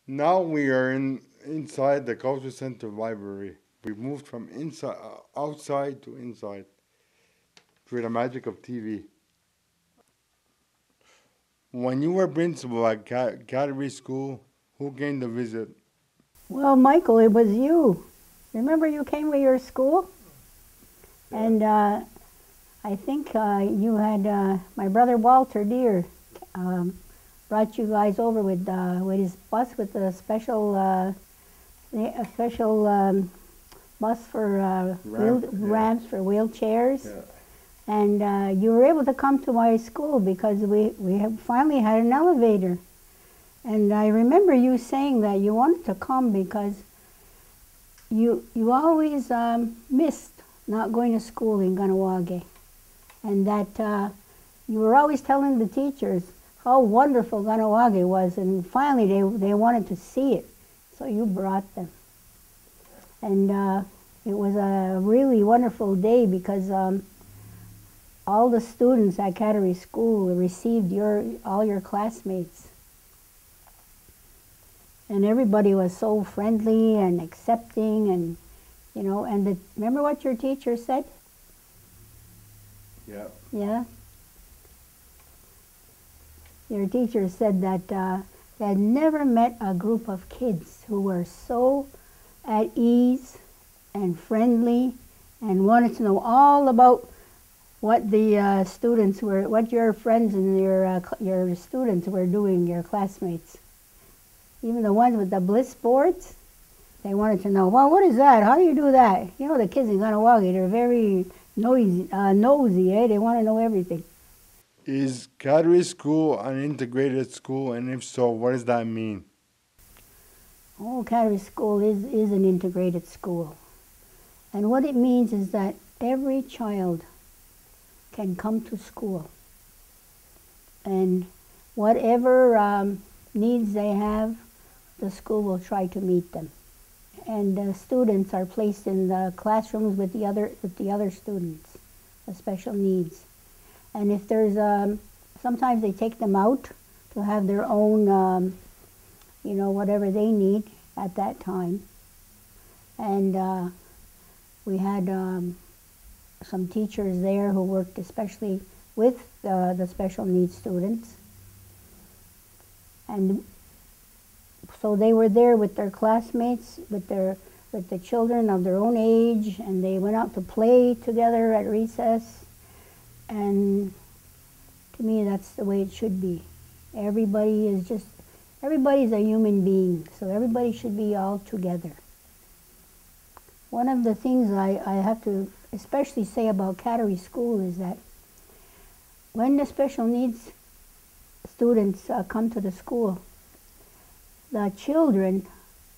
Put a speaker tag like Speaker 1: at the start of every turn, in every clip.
Speaker 1: Now we are inside the Culture Center library. We moved from outside to inside through the magic of TV. When you were principal at Cattery School, who came to visit?
Speaker 2: Well, Michael, it was you. Remember you came with your school?
Speaker 1: Yeah.
Speaker 2: And I think you had my brother Walter Deer brought you guys over with his bus with a special bus for ramps for wheelchairs.
Speaker 1: Yeah.
Speaker 2: And you were able to come to my school because we have finally had an elevator. And I remember you saying that you wanted to come because you always missed not going to school in Ganawage. And that you were always telling the teachers how wonderful Ganawage was, and finally they wanted to see it. So you brought them. And it was a really wonderful day because all the students at Cattery School received all your classmates. And everybody was so friendly and accepting, and and remember what your teacher said?
Speaker 1: Yeah.
Speaker 2: Yeah? Your teacher said that they had never met a group of kids who were so at ease and friendly and wanted to know all about what the students were, what your friends and your students were doing, your classmates. Even the ones with the bliss boards, they wanted to know, well, what is that? How do you do that? You know, the kids in Ganawagi, they're very nosy, eh? They want to know everything.
Speaker 1: Is Cattery School an integrated school, and if so, what does that mean?
Speaker 2: Oh, Cattery School is an integrated school. And what it means is that every child can come to school. And whatever needs they have, the school will try to meet them. And the students are placed in the classrooms with the other students with special needs. And if there's sometimes they take them out to have their own whatever they need at that time. And we had some teachers there who worked especially with the special needs students. And so they were there with their classmates, with the children of their own age, and they went out to play together at recess. And to me, that's the way it should be. Everybody's a human being, so everybody should be all together. One of the things I have to especially say about Cattery School is that when the special needs students come to the school, the children,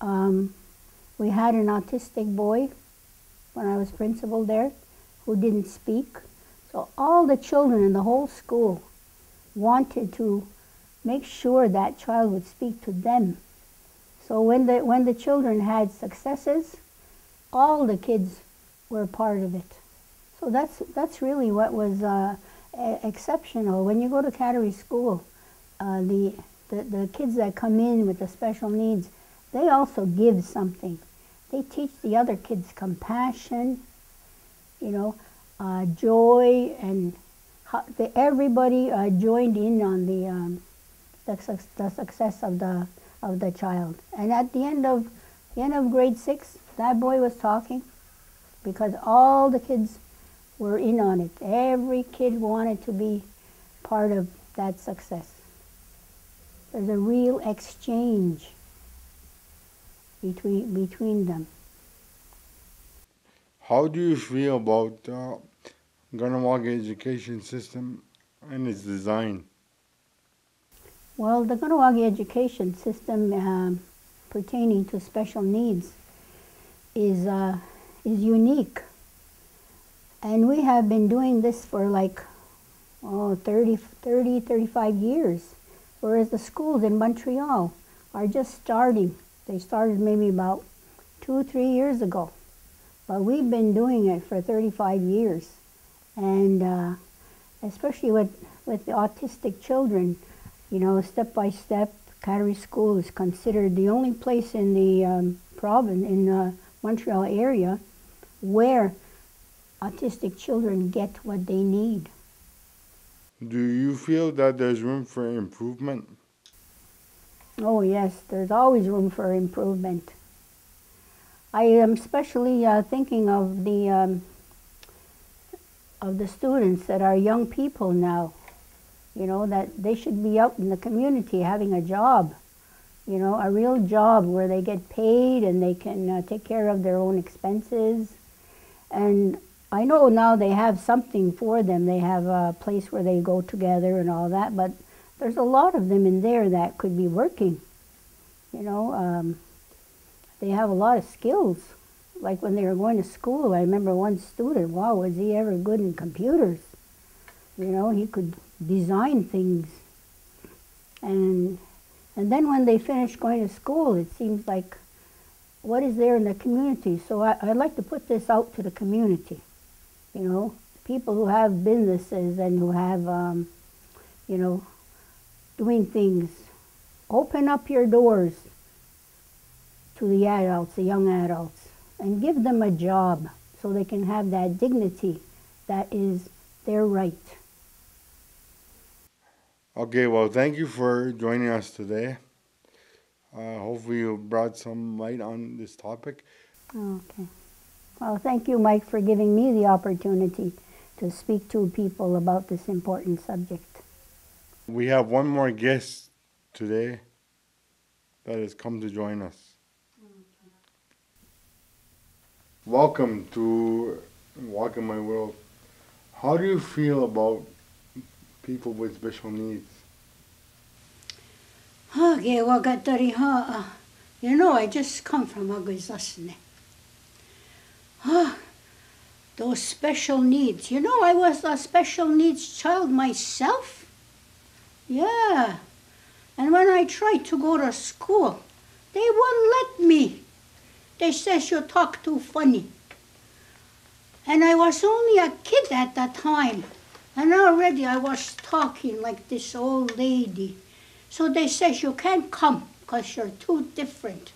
Speaker 2: we had an autistic boy when I was principal there who didn't speak. So all the children in the whole school wanted to make sure that child would speak to them. So when the children had successes, all the kids were part of it. So that's really what was exceptional. When you go to Cattery School, the kids that come in with the special needs, they also give something. They teach the other kids compassion, joy, and everybody joined in on the success of the child. And at the end of grade 6, that boy was talking because all the kids were in on it. Every kid wanted to be part of that success. There's a real exchange between them.
Speaker 1: How do you feel about Ganawagi education system and its design?
Speaker 2: Well, the Ganawagi education system pertaining to special needs is unique. And we have been doing this for like 35 years, whereas the schools in Montreal are just starting. They started maybe about 2-3 years ago. But we've been doing it for 35 years. And especially with the autistic children, step by step, Cattery School is considered the only place in the province, in the Montreal area, where autistic children get what they need.
Speaker 1: Do you feel that there's room for improvement?
Speaker 2: Oh yes, there's always room for improvement. I am especially thinking of the students that are young people now. You know, that they should be out in the community having a job. You know, a real job where they get paid and they can take care of their own expenses. And I know now they have something for them. They have a place where they go together and all that, but there's a lot of them in there that could be working. You know, they have a lot of skills. Like when they were going to school, I remember one student, wow, was he ever good in computers? You know, he could design things. And then when they finish going to school, it seems like, what is there in the community? So I'd like to put this out to the community. You know, people who have businesses and who have, you know, doing things. Open up your doors to the adults, the young adults, and give them a job so they can have that dignity that is their right.
Speaker 1: Okay, well, thank you for joining us today. Hopefully you brought some light on this topic.
Speaker 2: Okay. Well, thank you, Mike, for giving me the opportunity to speak to people about this important subject.
Speaker 1: We have one more guest today that has come to join us. Welcome to Walk in My World. How do you feel about people with special needs?
Speaker 2: Okay, wakatari ha. You know, I just come from Aguzasne. Those special needs. You know, I was a special needs child myself. Yeah. And when I tried to go to school, they wouldn't let me. They says you talk too funny. And I was only a kid at that time. And already I was talking like this old lady. So they says you can't come because you're too different.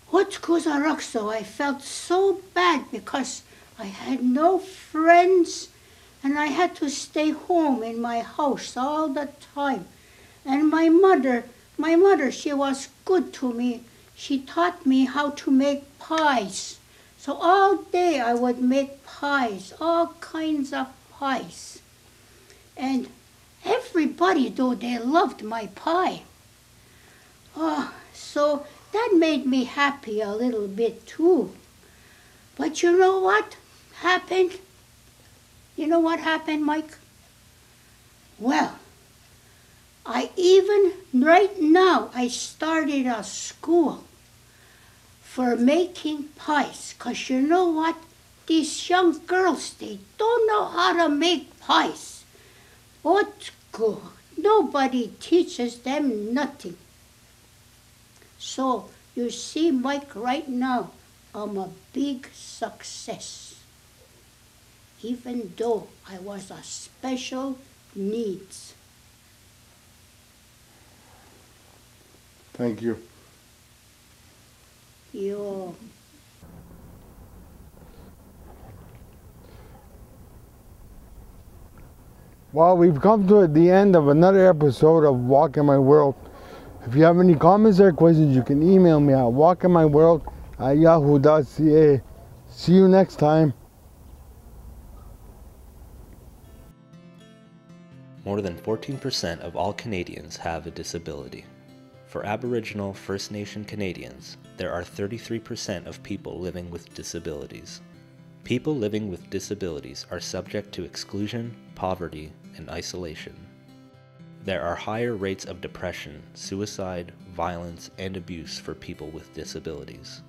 Speaker 2: What Kuzarakso, I felt so bad because I had no friends and I had to stay home in my house all the time. And my mother, she was good to me. She taught me how to make pies. So all day I would make pies, all kinds of pies. And everybody, though, they loved my pie. Oh, so that made me happy a little bit too. But you know what happened? You know what happened, Mike? Well, right now, I started a school for making pies. 'Cause you know what? These young girls, they don't know how to make pies. What good? Nobody teaches them nothing. So, you see, Mike, right now, I'm a big success. Even though I was a special needs.
Speaker 1: Thank you.
Speaker 2: Yo.
Speaker 1: Well, we've come to the end of another episode of Walk in My World. If you have any comments or questions, you can email me at walkinmyworld@yahoo.ca. See you next time.
Speaker 3: More than 14% of all Canadians have a disability. For Aboriginal First Nation Canadians, there are 33% of people living with disabilities. People living with disabilities are subject to exclusion, poverty, and isolation. There are higher rates of depression, suicide, violence, and abuse for people with disabilities.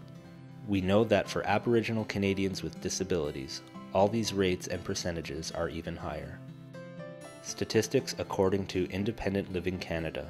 Speaker 3: We know that for Aboriginal Canadians with disabilities, all these rates and percentages are even higher. Statistics according to Independent Living Canada